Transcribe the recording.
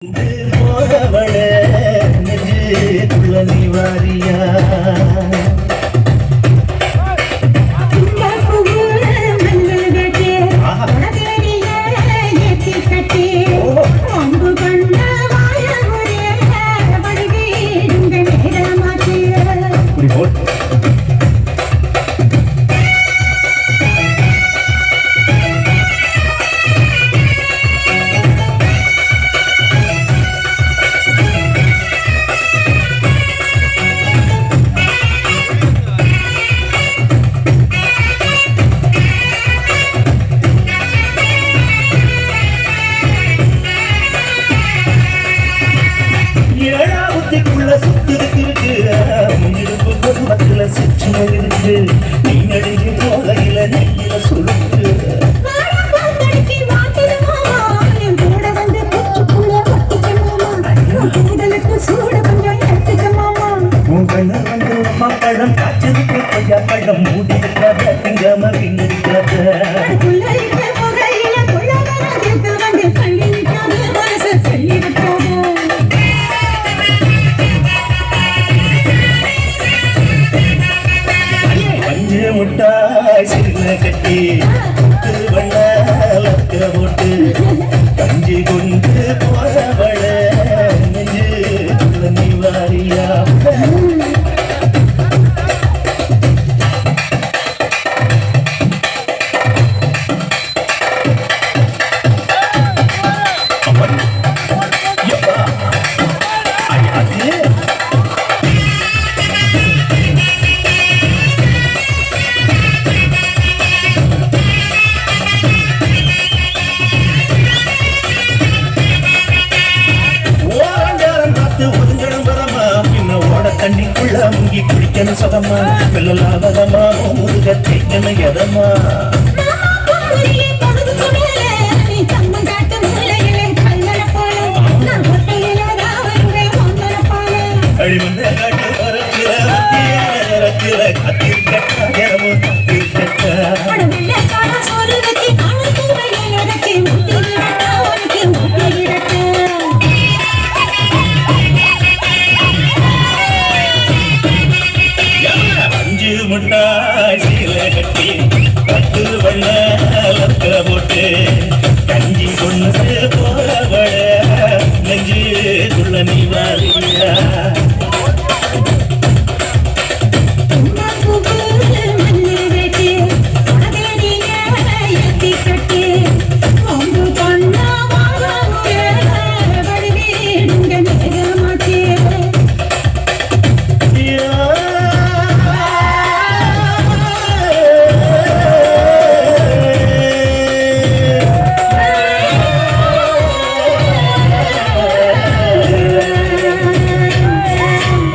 போறவளே நெஞ்சுக்குள்ள நீ வாரியா இருக்கு நீ நடிகை போலையில நெய்யில சுருக்கு உன் கண்ண வந்து அம்மா பழம் காய்ச்சதுக்கு கொய்யா பழம் மூடி இருக்காத திங்காம பின்னிருக்காத முட்டாய் சின்ன கட்டி வண்ண போட்டு கஞ்சி கொண்டு போறவள நெஞ்சு நீ வாரியா தண்ணிக்குள்ள முங்கி குடிக்கணும் சதமா வெள்ளலாவதமா முருக தேய்க்கணும் எதமா அழிவந்த காட்டு வரத்தில வரத்தில கத்திருக்கமும் முட்டாய் சீல கட்டி பட்டு வண்ண போட்டு கஞ்சி கொண்டு போறவள நெஞ்சு நீ வாரியா